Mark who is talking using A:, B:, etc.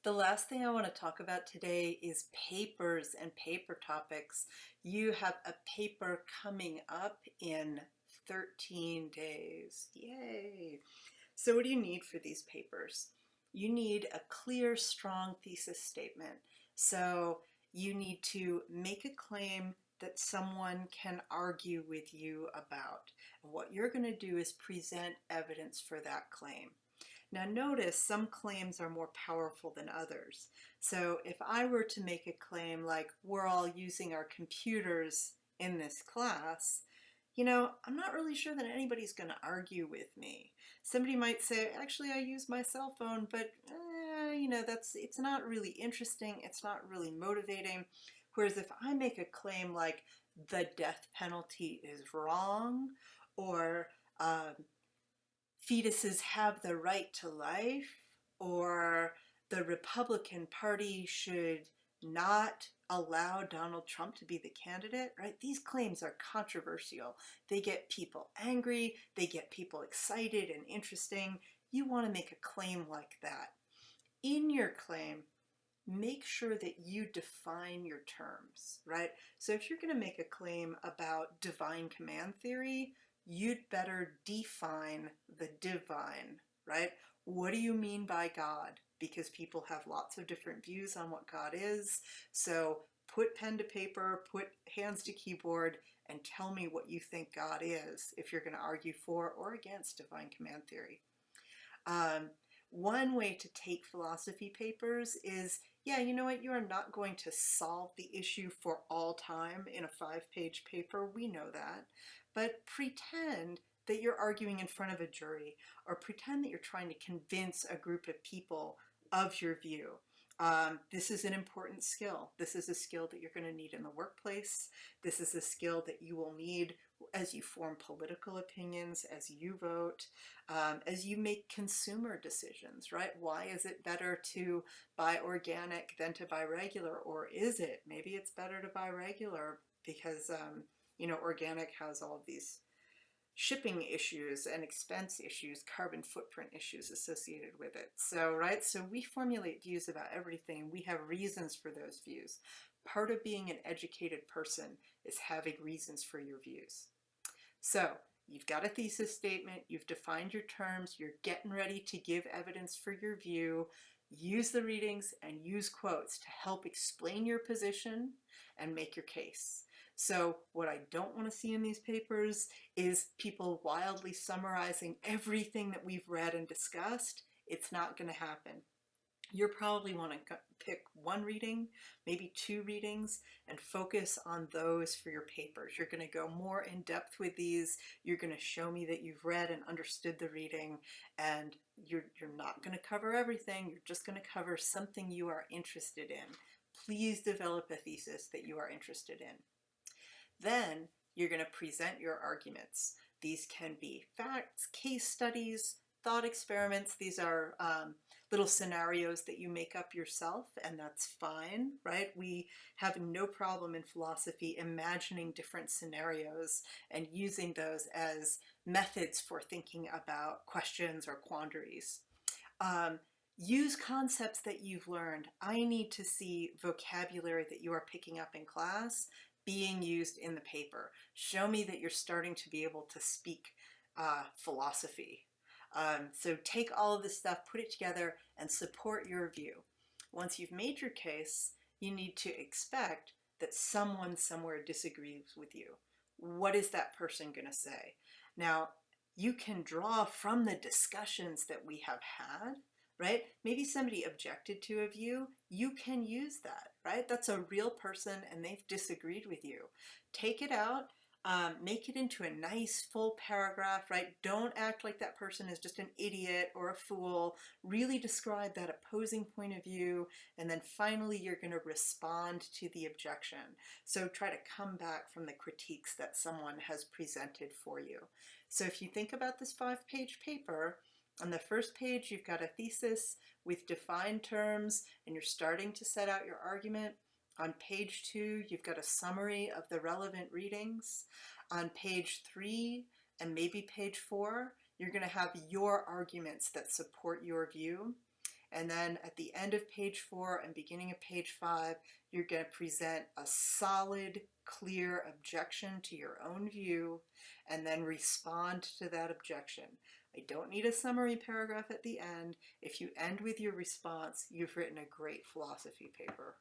A: The last thing I want to talk about today is papers and paper topics. You have a paper coming up in 13 days. Yay! So what do you need for these papers? You need a clear, strong thesis statement. So you need to make a claim that someone can argue with you about. And what you're going to do is present evidence for that claim. Now notice some claims are more powerful than others. So if I were to make a claim like we're all using our computers in this class, I'm not really sure that anybody's going to argue with me. Somebody might say, actually, I use my cell phone, but it's not really interesting. It's not really motivating. Whereas if I make a claim like the death penalty is wrong, or fetuses have the right to life, or the Republican Party should not allow Donald Trump to be the candidate, right? These claims are controversial. They get people angry, they get people excited and interesting. You want to make a claim like that. In your claim, make sure that you define your terms, right? So if you're going to make a claim about divine command theory, you'd better define the divine, right? What do you mean by God? Because people have lots of different views on what God is. So put pen to paper, put hands to keyboard, and tell me what you think God is if you're going to argue for or against divine command theory. One way to take philosophy papers is, yeah, you know what, you are not going to solve the issue for all time in a 5-page paper, we know that, but pretend that you're arguing in front of a jury, or pretend that you're trying to convince a group of people of your view. This is an important skill. This is a skill that you're going to need in the workplace. This is a skill that you will need as you form political opinions, as you vote, as you make consumer decisions, right? Why is it better to buy organic than to buy regular? Or is it? Maybe it's better to buy regular because, organic has all of these shipping issues and expense issues, carbon footprint issues associated with it. So, right, so we formulate views about everything. We have reasons for those views. Part of being an educated person is having reasons for your views. So you've got a thesis statement, you've defined your terms, you're getting ready to give evidence for your view. Use the readings and use quotes to help explain your position and make your case. So what I don't want to see in these papers is people wildly summarizing everything that we've read and discussed. It's not going to happen. You'll probably want to pick one reading, maybe 2 readings, and focus on those for your papers. You're going to go more in depth with these. You're going to show me that you've read and understood the reading, and you're not going to cover everything. You're just going to cover something you are interested in. Please develop a thesis that you are interested in. Then you're going to present your arguments. These can be facts, case studies, thought experiments. These are little scenarios that you make up yourself, and that's fine, right? We have no problem in philosophy imagining different scenarios and using those as methods for thinking about questions or quandaries. Use concepts that you've learned. I need to see vocabulary that you are picking up in class being used in the paper. Show me that you're starting to be able to speak philosophy. So take all of this stuff, put it together, and support your view. Once you've made your case, you need to expect that someone somewhere disagrees with you. What is that person going to say? Now, you can draw from the discussions that we have had, right? Maybe somebody objected to a view. You can use that, right? That's a real person and they've disagreed with you. Take it out. Make it into a nice full paragraph, right? Don't act like that person is just an idiot or a fool. Really describe that opposing point of view, and then finally you're going to respond to the objection. So try to come back from the critiques that someone has presented for you. So if you think about this 5-page paper, on the first page you've got a thesis with defined terms and you're starting to set out your argument. On page 2, you've got a summary of the relevant readings. On page 3 and maybe page 4, you're going to have your arguments that support your view. And then at the end of page 4 and beginning of page 5, you're going to present a solid, clear objection to your own view and then respond to that objection. I don't need a summary paragraph at the end. If you end with your response, you've written a great philosophy paper.